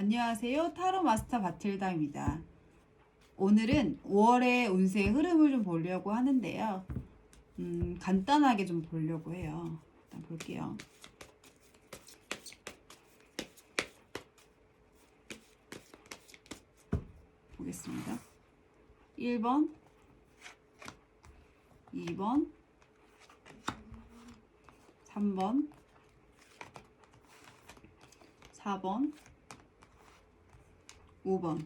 안녕하세요. 타로 마스터 바틸다입니다. 오늘은 5월의 운세의 흐름을 좀 보려고 하는데요. 간단하게 좀 보려고 해요. 일단 볼게요. 보겠습니다. 1번, 2번, 3번, 4번, 5번.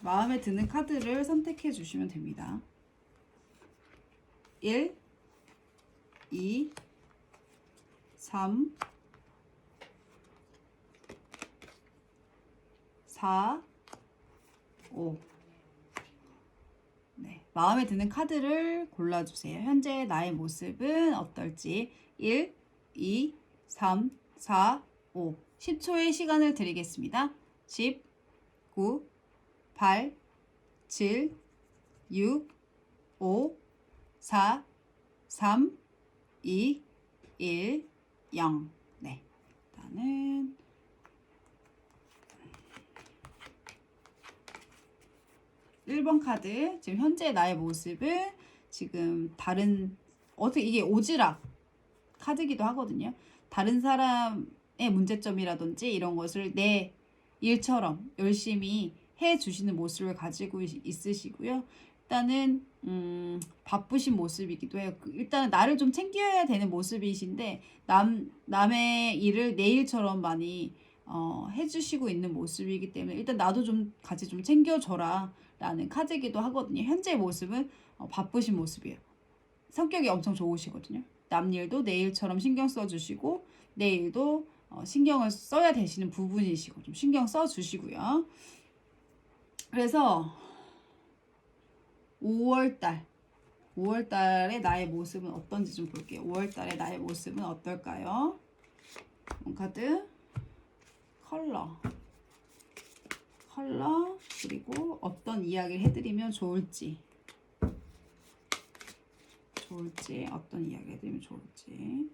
마음에 드는 카드를 선택해 주시면 됩니다. 1, 2, 3, 4, 5. 네, 마음에 드는 카드를 골라주세요. 현재 나의 모습은 어떨지. 1, 2, 3, 4, 5. 10초의 시간을 드리겠습니다. 10, 9, 8, 7, 6, 5, 4, 3, 2, 1, 0. 네. 일단은 1번 카드. 지금 현재 나의 모습은 지금 다른, 어떻게 이게 오지랖 카드기도 하거든요. 다른 사람의 문제점이라든지 이런 것을 내 일처럼 열심히 해 주시는 모습을 가지고 있으시고요. 일단은 바쁘신 모습이기도 해요. 일단은 나를 좀 챙겨야 되는 모습이신데 남의 일을 내 일처럼 많이 해주시고 있는 모습이기 때문에 일단 나도 좀 같이 좀 챙겨줘라 라는 카드이기도 하거든요. 현재 모습은 바쁘신 모습이에요. 성격이 엄청 좋으시거든요. 남 일도 내 일처럼 신경 써주시고 내 일도 신경을 써야 되시는 부분이시고 좀 신경 써주시고요. 그래서 5월달에 나의 모습은 어떤지 좀 볼게요. 5월달에 나의 모습은 어떨까요? 카드 컬러 그리고 어떤 이야기를 해드리면 좋을지 어떤 이야기 해드리면 좋을지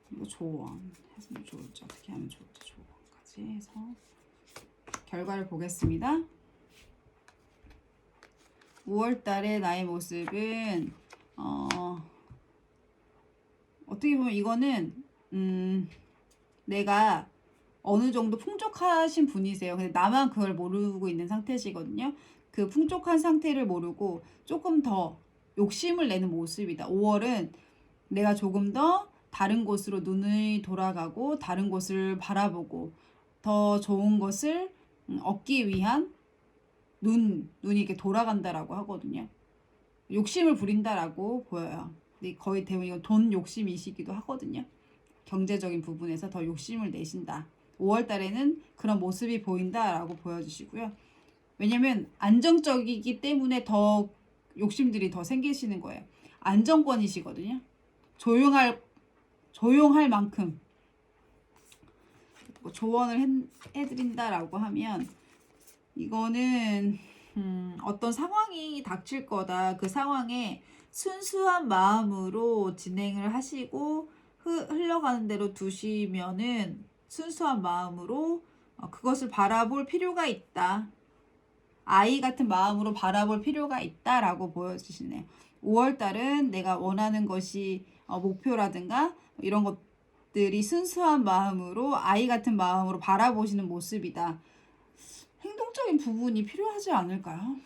그리고 조언 해주면 좋을지 어떻게 하면 좋을지 조언까지 해서 결과를 보겠습니다. 5월달에 나의 모습은 어떻게 보면 이거는 내가 어느 정도 풍족하신 분이세요. 근데 나만 그걸 모르고 있는 상태시거든요. 그 풍족한 상태를 모르고 조금 더 욕심을 내는 모습이다. 5월은 내가 조금 더 다른 곳으로 눈이 돌아가고 다른 곳을 바라보고 더 좋은 것을 얻기 위한 눈이 이렇게 돌아간다라고 하거든요. 욕심을 부린다라고 보여요. 근데 거의 대부분 이건 돈 욕심이시기도 하거든요. 경제적인 부분에서 더 욕심을 내신다. 5월 달에는 그런 모습이 보인다라고 보여주시고요. 왜냐면 안정적이기 때문에 더 욕심들이 더 생기시는 거예요. 안정권이시거든요. 조용할 만큼 뭐 조언을 해드린다라고 하면 이거는 어떤 상황이 닥칠 거다. 그 상황에 순수한 마음으로 진행을 하시고 흘러가는 대로 두시면은 순수한 마음으로 그것을 바라볼 필요가 있다. 아이 같은 마음으로 바라볼 필요가 있다라고 보여주시네요. 5월달은 내가 원하는 것이 목표라든가 이런 것들이 순수한 마음으로 아이 같은 마음으로 바라보시는 모습이다. 행동적인 부분이 필요하지 않을까요?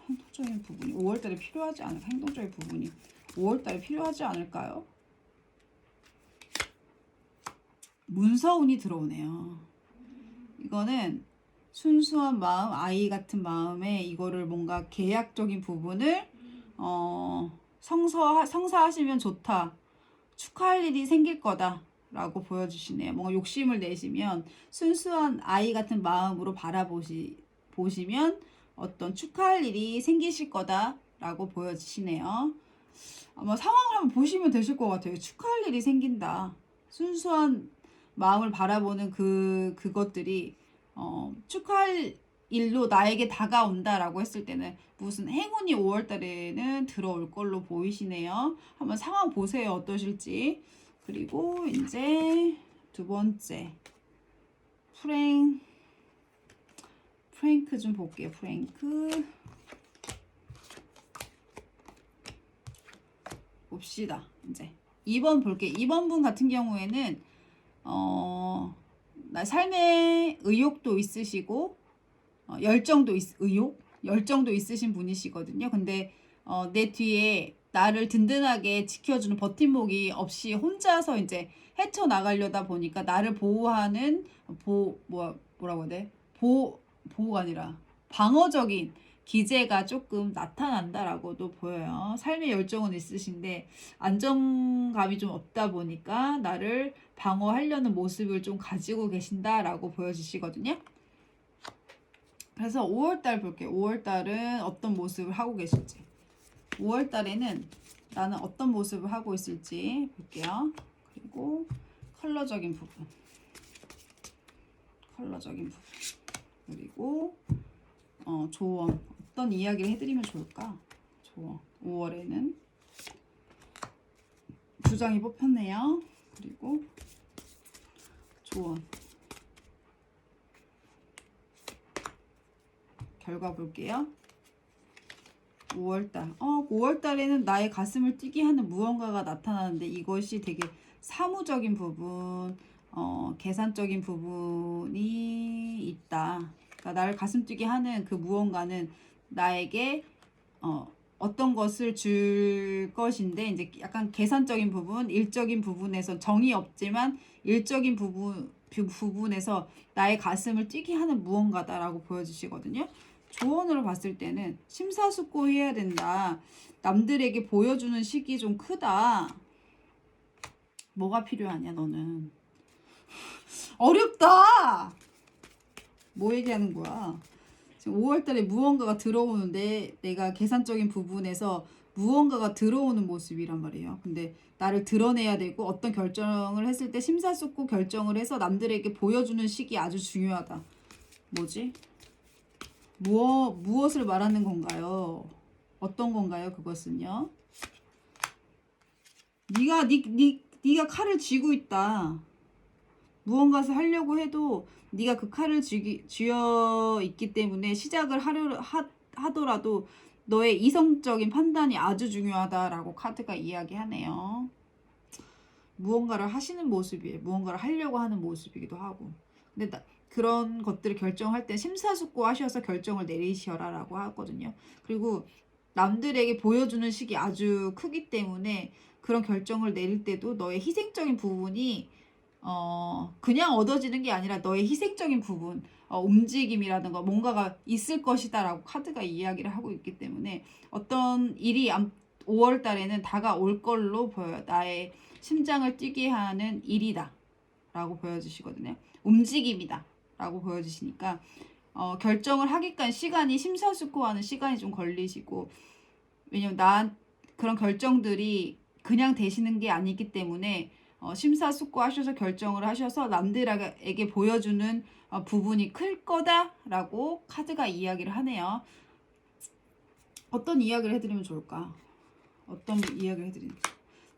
행동적인 부분이 5월달에 필요하지 않을까? 행동적인 부분이 5월달에 필요하지 않을까요? 문서운이 들어오네요. 이거는 순수한 마음, 아이 같은 마음에 이거를 뭔가 계약적인 부분을 성사하시면 좋다. 축하할 일이 생길 거다. 라고 보여주시네요. 뭔가 욕심을 내시면 순수한 아이 같은 마음으로 보시면 어떤 축하할 일이 생기실 거다 라고 보여주시네요. 아마 상황을 한번 보시면 되실 것 같아요. 축하할 일이 생긴다. 순수한 마음을 바라보는 그것들이 축하할 일로 나에게 다가온다라고 했을 때는 무슨 행운이 5월달에는 들어올 걸로 보이시네요. 한번 상황 보세요. 어떠실지. 그리고 이제 두 번째 프랭크 좀 볼게요. 프랭크 봅시다. 이제 2번 볼게요. 2번 분 같은 경우에는 나 삶에 의욕도 있으시고 열정도 있으신 분이시거든요. 근데 내 뒤에 나를 든든하게 지켜주는 버팀목이 없이 혼자서 이제 헤쳐나가려다 보니까 나를 보호하는 뭐라고 해야 돼? 보호가 아니라 방어적인 기제가 조금 나타난다라고도 보여요. 삶의 열정은 있으신데 안정감이 좀 없다 보니까 나를 방어하려는 모습을 좀 가지고 계신다라고 보여지시거든요. 그래서 5월달 볼게요. 5월달은 어떤 모습을 하고 계실지. 5월달에는 나는 어떤 모습을 하고 있을지 볼게요. 그리고 컬러적인 부분. 그리고 조언. 어떤 이야기를 해드리면 좋을까? 조언. 5월에는 두 장이 뽑혔네요. 그리고 조언. 결과 볼게요. 5월달. 5월달에는 나의 가슴을 뛰게 하는 무언가가 나타나는데 이것이 되게 사무적인 부분, 계산적인 부분이 있다. 그러니까 나를 가슴 뛰게 하는 그 무언가는 나에게 어떤 것을 줄 것인데 이제 약간 계산적인 부분, 일적인 부분에서 정이 없지만 일적인 부분에서 나의 가슴을 뛰게 하는 무언가다라고 보여주시거든요. 조언으로 봤을 때는 심사숙고해야 된다. 남들에게 보여주는 시기 좀 크다. 뭐가 필요하냐 너는. 어렵다. 뭐 얘기하는 거야. 지금 5월달에 무언가가 들어오는데 내가 계산적인 부분에서 무언가가 들어오는 모습이란 말이에요. 근데 나를 드러내야 되고 어떤 결정을 했을 때 심사숙고 결정을 해서 남들에게 보여주는 시기 아주 중요하다. 뭐지? 무엇을 말하는 건가요? 어떤 건가요? 그것은요. 네가 칼을 쥐고 있다. 무언가를 하려고 해도 네가 그 칼을 쥐어 있기 때문에 시작을 하더라도 너의 이성적인 판단이 아주 중요하다라고 카드가 이야기하네요. 무언가를 하시는 모습이에요. 무언가를 하려고 하는 모습이기도 하고. 근데 그런 것들을 결정할 때 심사숙고 하셔서 결정을 내리셔라라고 하거든요. 그리고 남들에게 보여주는 식이 아주 크기 때문에 그런 결정을 내릴 때도 너의 희생적인 부분이 그냥 얻어지는 게 아니라 너의 희생적인 부분, 움직임이라든가 뭔가가 있을 것이다 라고 카드가 이야기를 하고 있기 때문에 어떤 일이 5월 달에는 다가올 걸로 보여요. 나의 심장을 뛰게 하는 일이다 라고 보여주시거든요. 움직임이다 라고 보여주시니까 결정을 하기까지 시간이 심사숙고하는 시간이 좀 걸리시고, 왜냐면 그런 결정들이 그냥 되시는 게 아니기 때문에 심사숙고하셔서 결정을 하셔서 남들에게 보여주는 부분이 클 거다라고 카드가 이야기를 하네요. 어떤 이야기를 해드리면 좋을까? 어떤 이야기를 해드리는?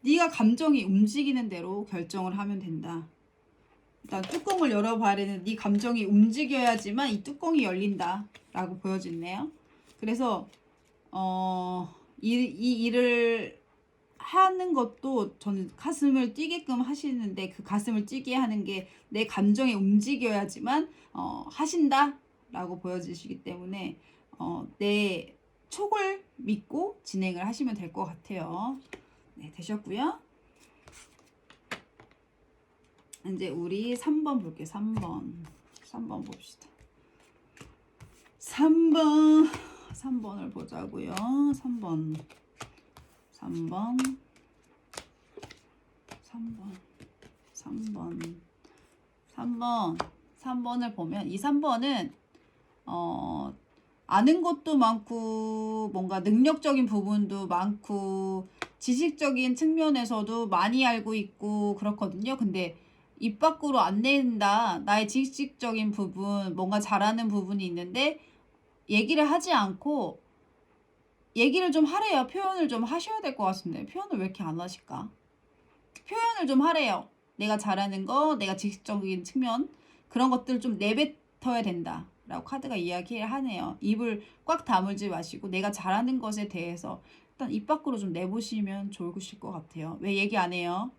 네가 감정이 움직이는 대로 결정을 하면 된다. 일단 뚜껑을 열어봐야 되는 네 감정이 움직여야지만 이 뚜껑이 열린다 라고 보여지네요. 그래서 이 일을 하는 것도 저는 가슴을 뛰게끔 하시는데 그 가슴을 뛰게 하는 게 내 감정이 움직여야지만 하신다 라고 보여지시기 때문에 내 촉을 믿고 진행을 하시면 될 것 같아요. 네, 되셨고요. 이제 우리 3번 볼게요. 3번 봅시다. 3번을 보자고요. 3번을 보면 이 3번은 아는 것도 많고 뭔가 능력적인 부분도 많고 지식적인 측면에서도 많이 알고 있고 그렇거든요. 근데 입 밖으로 안 낸다. 나의 지식적인 부분, 뭔가 잘하는 부분이 있는데 얘기를 하지 않고 얘기를 좀 하래요. 표현을 좀 하셔야 될 것 같습니다. 표현을 왜 이렇게 안 하실까? 표현을 좀 하래요. 내가 잘하는 거, 내가 지식적인 측면 그런 것들 좀 내뱉어야 된다 라고 카드가 이야기를 하네요. 입을 꽉 다물지 마시고 내가 잘하는 것에 대해서 일단 입 밖으로 좀 내보시면 좋으실 것 같아요. 왜 얘기 안 해요?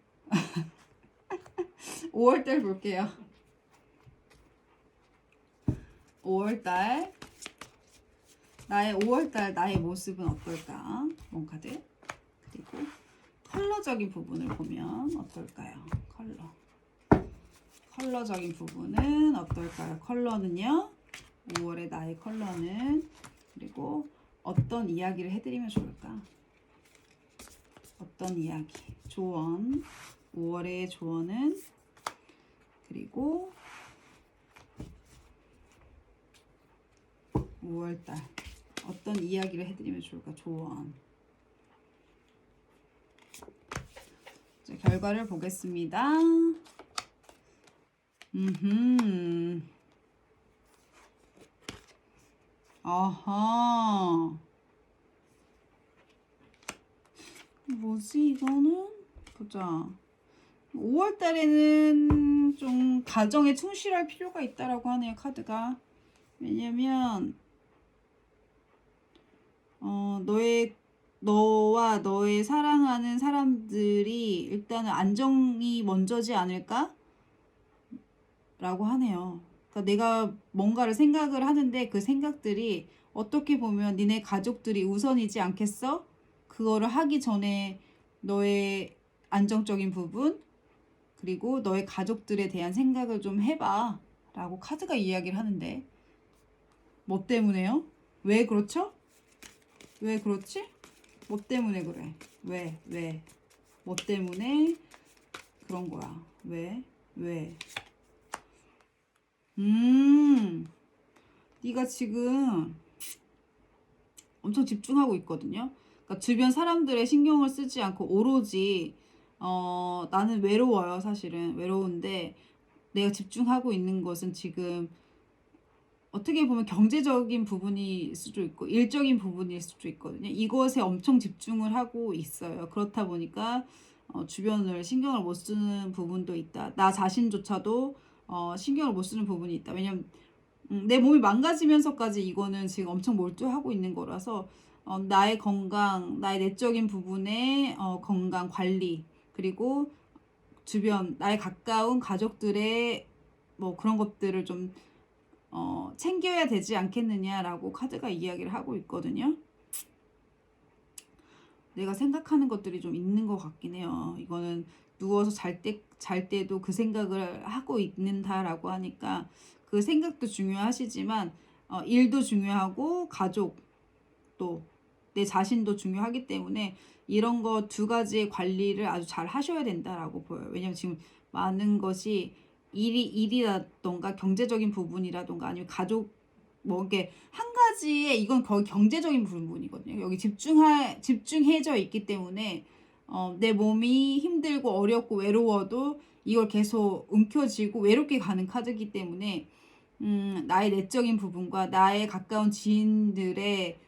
5월달 볼게요. 5월달 나의 5월달 나의 모습은 어떨까? 원카드. 그리고 컬러적인 부분을 보면 어떨까요? 컬러적인 부분은 어떨까요? 컬러는요. 5월의 나의 컬러는 그리고 어떤 이야기를 해드리면 좋을까? 어떤 이야기? 조언. 5월의 조언은 그리고 5월달 어떤 이야기를 해드리면 좋을까? 조언. 자, 결과를 보겠습니다. 아하. 뭐지 이거는? 보자. 5월 달에는 좀 가정에 충실할 필요가 있다라고 하네요, 카드가. 왜냐면 너와 너의 사랑하는 사람들이 일단은 안정이 먼저지 않을까? 라고 하네요. 그러니까 내가 뭔가를 생각을 하는데 그 생각들이 어떻게 보면 니네 가족들이 우선이지 않겠어? 그거를 하기 전에 너의 안정적인 부분 그리고 너의 가족들에 대한 생각을 좀 해봐 라고 카드가 이야기를 하는데 뭐 때문에요? 왜 그렇죠? 왜 그렇지? 뭐 때문에 그래? 왜? 뭐 때문에 그런 거야? 왜? 네가 지금 엄청 집중하고 있거든요. 그러니까 주변 사람들의 신경을 쓰지 않고 오로지 나는 외로워요. 사실은 외로운데 내가 집중하고 있는 것은 지금 어떻게 보면 경제적인 부분일 수도 있고 일적인 부분일 수도 있거든요. 이것에 엄청 집중을 하고 있어요. 그렇다 보니까 주변을 신경을 못 쓰는 부분도 있다. 나 자신조차도 신경을 못 쓰는 부분이 있다. 왜냐면 내 몸이 망가지면서까지 이거는 지금 엄청 몰두하고 있는 거라서 나의 건강, 나의 내적인 부분의 건강 관리 그리고 주변 나의 가까운 가족들의 뭐 그런 것들을 좀 챙겨야 되지 않겠느냐라고 카드가 이야기를 하고 있거든요. 내가 생각하는 것들이 좀 있는 것 같긴 해요. 이거는 누워서 잘 때도 그 생각을 하고 있는다라고 하니까 그 생각도 중요하시지만 일도 중요하고 가족 또 내 자신도 중요하기 때문에 이런 거 두 가지의 관리를 아주 잘 하셔야 된다라고 보여요. 왜냐면 지금 많은 것이 일이라던가 경제적인 부분이라던가 아니면 가족 뭐 이게 한 가지에 이건 거의 경제적인 부분이거든요. 여기 집중해져 있기 때문에 내 몸이 힘들고 어렵고 외로워도 이걸 계속 움켜쥐고 외롭게 가는 카드이기 때문에 나의 내적인 부분과 나의 가까운 지인들의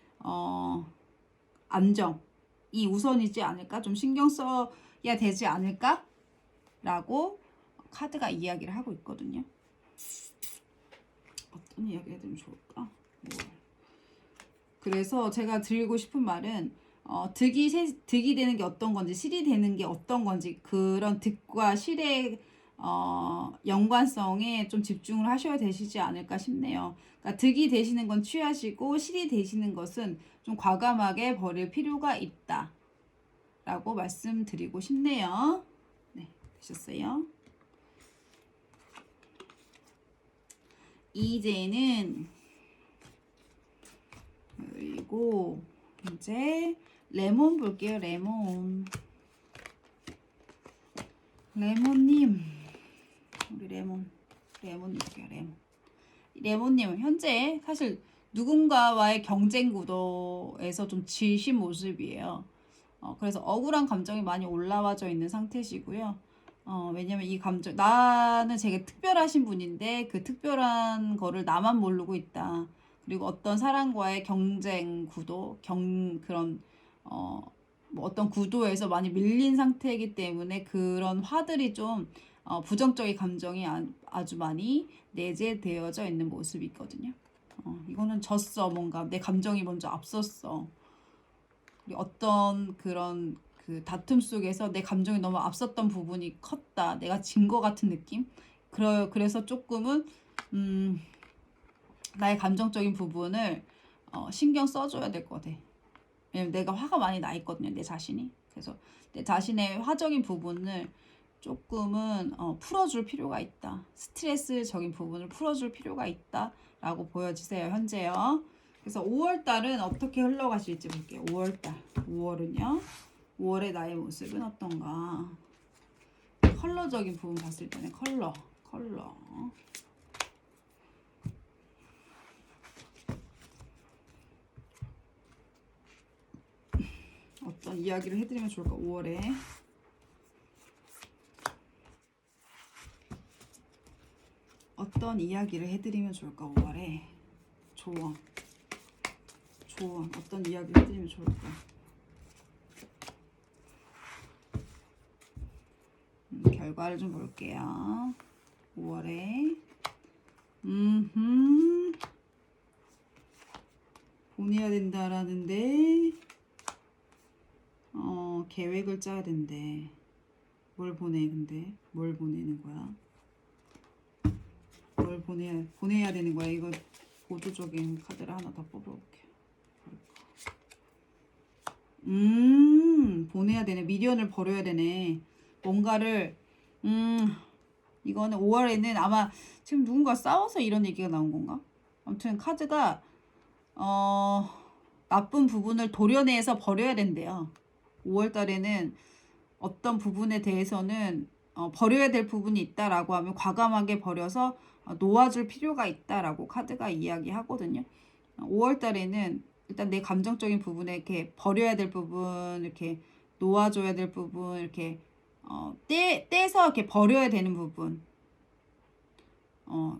안정이 우선이지 않을까? 좀 신경 써야 되지 않을까? 라고 카드가 이야기를 하고 있거든요. 어떤 이야기 해드리면 좋을까? 그래서 제가 드리고 싶은 말은 득이 되는 게 어떤 건지 실이 되는 게 어떤 건지 그런 득과 실의 연관성에 좀 집중을 하셔야 되시지 않을까 싶네요. 그러니까 득이 되시는 건 취하시고 실이 되시는 것은 좀 과감하게 버릴 필요가 있다 라고 말씀드리고 싶네요. 네, 되셨어요? 이제는 그리고 이제 레몬 볼게요. 레몬님 우리 레몬 볼게요. 레몬님은 현재 사실 누군가와의 경쟁 구도에서 좀 지신 모습이에요. 그래서 억울한 감정이 많이 올라와져 있는 상태시고요. 왜냐면 이 감정 나는 되게 특별하신 분인데 그 특별한 거를 나만 모르고 있다. 그리고 어떤 사람과의 경쟁 구도 그런 뭐 어떤 구도에서 많이 밀린 상태이기 때문에 그런 화들이 좀 부정적인 감정이 아주 많이 내재되어져 있는 모습이 있거든요. 이거는 졌어. 뭔가 내 감정이 먼저 앞섰어. 어떤 그런 그 다툼 속에서 내 감정이 너무 앞섰던 부분이 컸다. 내가 진 거 같은 느낌? 그래서 조금은 나의 감정적인 부분을 신경 써줘야 될 것 같아. 왜냐면 내가 화가 많이 나 있거든요. 내 자신이. 그래서 내 자신의 화적인 부분을 조금은 풀어줄 필요가 있다. 스트레스적인 부분을 풀어줄 필요가 있다. 라고 보여지세요. 현재요. 그래서 5월달은 어떻게 흘러가실지 볼게요. 5월달. 5월은요. 5월의 나의 모습은 어떤가. 컬러적인 부분 봤을 때는 컬러. 어떤 이야기를 해드리면 좋을까. 5월에. 어떤 이야기를 해드리면 좋을까. 5월에. 조언. 어떤 이야기를 해드리면 좋을까. 결과를 좀 볼게요. 5월에 보내야 된다라는데 계획을 짜야 된대. 뭘 보내? 근데 뭘 보내는 거야? 뭘 보내야 되는 거야? 이거 보조적인 카드를 하나 더 뽑아볼게요. 보내야 되네. 미련을 버려야 되네. 뭔가를 이거는 5월에는 아마 지금 누군가 싸워서 이런 얘기가 나온 건가? 아무튼 카드가 나쁜 부분을 도려내서 버려야 된대요. 5월 달에는 어떤 부분에 대해서는 버려야 될 부분이 있다라고 하면 과감하게 버려서 놓아줄 필요가 있다라고 카드가 이야기하거든요. 5월 달에는 일단 내 감정적인 부분에 이렇게 버려야 될 부분, 이렇게 놓아줘야 될 부분, 이렇게 떼서 이렇게 버려야 되는 부분,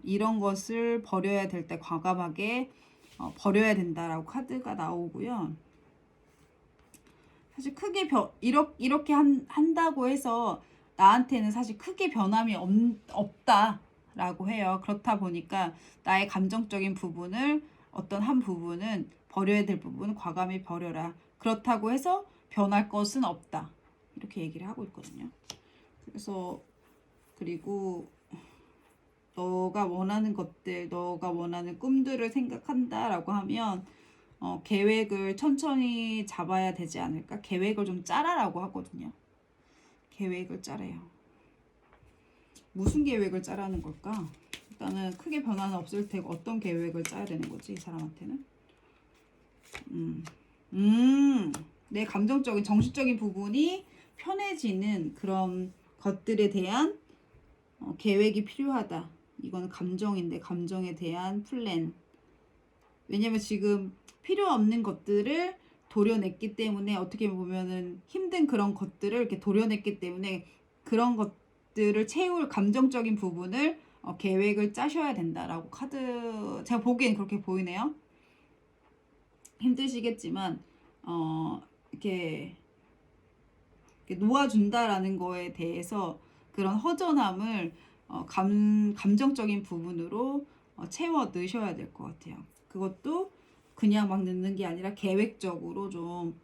이런 것을 버려야 될 때 과감하게 버려야 된다라고 카드가 나오고요. 사실 크게 이렇게 한다고 해서 나한테는 사실 크게 변함이 없다라고 해요. 그렇다 보니까 나의 감정적인 부분을 어떤 한 부분은 버려야 될 부분은 과감히 버려라. 그렇다고 해서 변할 것은 없다. 이렇게 얘기를 하고 있거든요. 그래서 그리고 너가 원하는 것들, 너가 원하는 꿈들을 생각한다라고 하면 계획을 천천히 잡아야 되지 않을까? 계획을 좀 짜라라고 하거든요. 계획을 짜래요. 무슨 계획을 짜라는 걸까? 일단은 크게 변화는 없을 테고 어떤 계획을 짜야 되는 거지, 이 사람한테는? 내 감정적인, 정신적인 부분이 편해지는 그런 것들에 대한 계획이 필요하다. 이건 감정인데 감정에 대한 플랜. 왜냐면 지금 필요 없는 것들을 도려냈기 때문에 어떻게 보면은 힘든 그런 것들을 이렇게 도려냈기 때문에 그런 것들을 채울 감정적인 부분을 계획을 짜셔야 된다라고 카드 제가 보기엔 그렇게 보이네요. 힘드시겠지만 이렇게 놓아준다라는 거에 대해서 그런 허전함을 감정적인 부분으로 채워 넣으셔야 될 것 같아요. 그것도 그냥 막 넣는 게 아니라 계획적으로 좀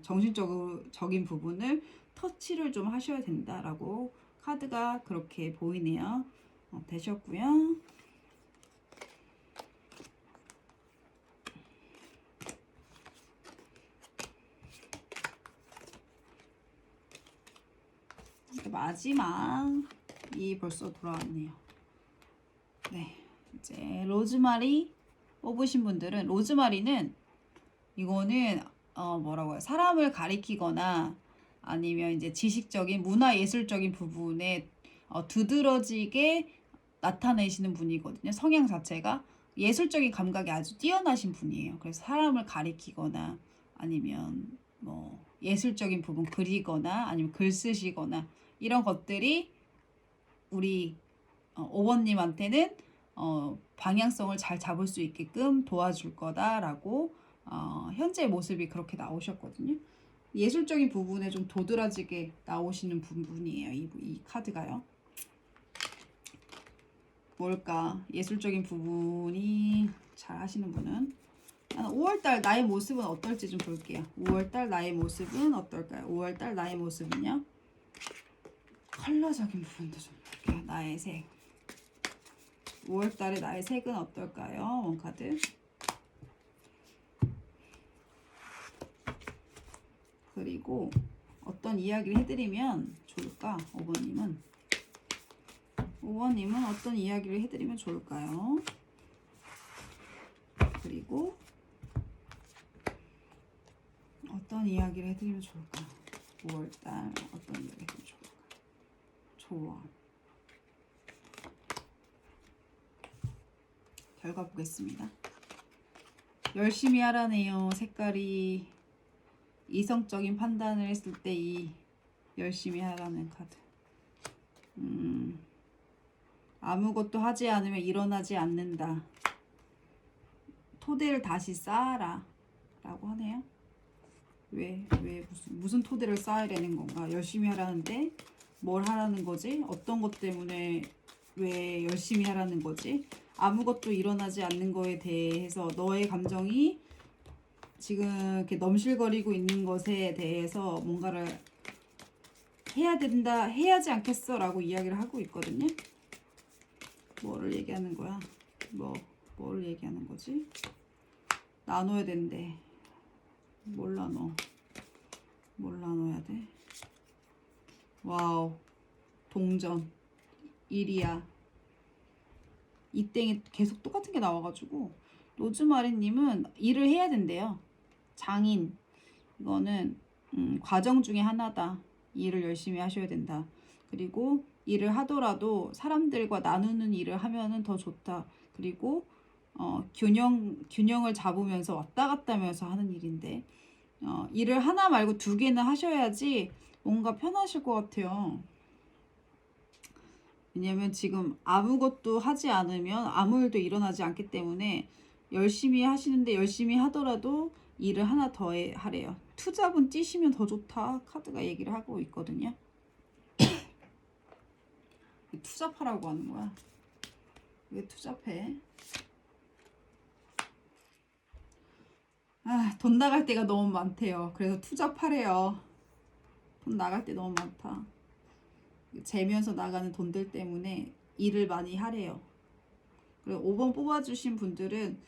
정신적인 부분을 터치를 좀 하셔야 된다라고 카드가 그렇게 보이네요. 되셨고요. 마지막이 벌써 돌아왔네요. 네, 이제 로즈마리 뽑으신 분들은 로즈마리는 이거는 뭐라고 해요? 사람을 가리키거나 아니면 이제 지식적인 문화 예술적인 부분에 두드러지게 나타내시는 분이거든요. 성향 자체가 예술적인 감각이 아주 뛰어나신 분이에요. 그래서 사람을 가리키거나 아니면 뭐 예술적인 부분 그리거나 아니면 글 쓰시거나 이런 것들이 우리 5번님한테는 방향성을 잘 잡을 수 있게끔 도와줄 거다라고 현재 모습이 그렇게 나오셨거든요. 예술적인 부분에 좀 도드라지게 나오시는 부분이에요. 이 카드가요. 뭘까? 예술적인 부분이 잘 하시는 분은 5월달 나의 모습은 어떨지 좀 볼게요. 5월달 나의 모습은 어떨까요? 5월달 나의 모습은요. 컬러적인 부분도 좀 볼게요. 나의 색. 5월달에 나의 색은 어떨까요? 원카드. 그리고 어떤 이야기를 해드리면 좋을까? 5번님은 어떤 이야기를 해드리면 좋을까요? 그리고 어떤 이야기를 해드리면 좋을까? 5월달 어떤 이야기를 해드리면 좋을까? 좋아. 결과 보겠습니다. 열심히 하라네요. 색깔이 이성적인 판단을 했을 때 이 열심히 하라는 카드. 아무것도 하지 않으면 일어나지 않는다. 토대를 다시 쌓아라 라고 하네요. 왜 무슨 토대를 쌓아야 되는 건가? 열심히 하라는데 뭘 하라는 거지? 어떤 것 때문에 왜 열심히 하라는 거지? 아무것도 일어나지 않는 거에 대해서 너의 감정이 지금 이렇게 넘실거리고 있는 것에 대해서 뭔가를 해야 된다, 해야지 않겠어 라고 이야기를 하고 있거든요. 뭐를 얘기하는 거야? 뭐를 얘기하는 거지? 나눠야 된대. 뭘 나눠야 돼? 와우. 동전. 일이야. 이 땡이 계속 똑같은 게 나와가지고 로즈마리님은 일을 해야 된대요. 장인. 이거는 과정 중에 하나다. 일을 열심히 하셔야 된다. 그리고 일을 하더라도 사람들과 나누는 일을 하면은 더 좋다. 그리고 균형을 잡으면서 왔다 갔다 하면서 하는 일인데 일을 하나 말고 두 개는 하셔야지 뭔가 편하실 것 같아요. 왜냐면 지금 아무것도 하지 않으면 아무 일도 일어나지 않기 때문에 열심히 하시는데 열심히 하더라도 일을 하나 더 하래요. 투잡은 뛰시면 더 좋다. 카드가 얘기를 하고 있거든요. 투잡하라고 하는 거야. 왜 투잡해? 돈 나갈 때가 너무 많대요. 그래서 투잡하래요. 돈 나갈 때 너무 많다. 재면서 나가는 돈들 때문에 일을 많이 하래요. 그리고 5번 뽑아주신 분들은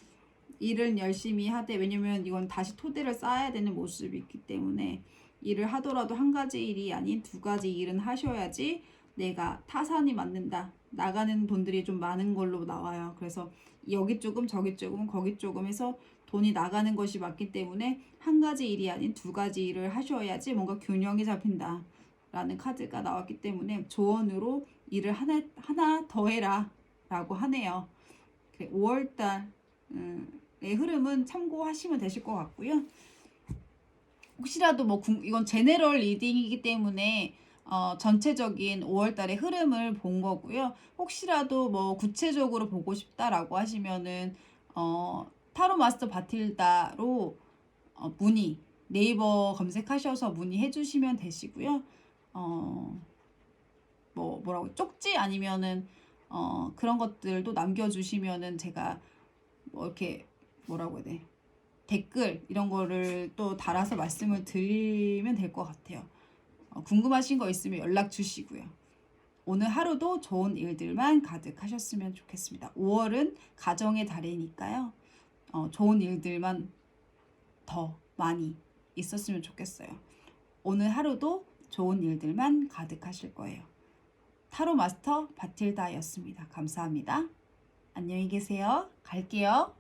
일을 열심히 하되, 왜냐면 이건 다시 토대를 쌓아야 되는 모습이 있기 때문에 일을 하더라도 한 가지 일이 아닌 두 가지 일은 하셔야지 내가 타산이 맞는다. 나가는 돈들이 좀 많은 걸로 나와요. 그래서 여기 조금 저기 조금 거기 조금 해서 돈이 나가는 것이 맞기 때문에 한 가지 일이 아닌 두 가지 일을 하셔야지 뭔가 균형이 잡힌다 라는 카드가 나왔기 때문에 조언으로 일을 하나 더 해라 라고 하네요. 5월달 흐름은 참고하시면 되실 것 같고요. 혹시라도 이건 제네럴 리딩이기 때문에 전체적인 5월달의 흐름을 본 거고요. 혹시라도 구체적으로 보고 싶다라고 하시면은 타로 마스터 바틸다로 문의 네이버 검색하셔서 문의해 주시면 되시고요. 뭐라고 쪽지 아니면은 그런 것들도 남겨주시면은 제가 이렇게 뭐라고 해야 돼? 댓글 이런 거를 또 달아서 말씀을 드리면 될 것 같아요. 궁금하신 거 있으면 연락 주시고요. 오늘 하루도 좋은 일들만 가득하셨으면 좋겠습니다. 5월은 가정의 달이니까요. 좋은 일들만 더 많이 있었으면 좋겠어요. 오늘 하루도 좋은 일들만 가득하실 거예요. 타로 마스터 바틸다였습니다. 감사합니다. 안녕히 계세요. 갈게요.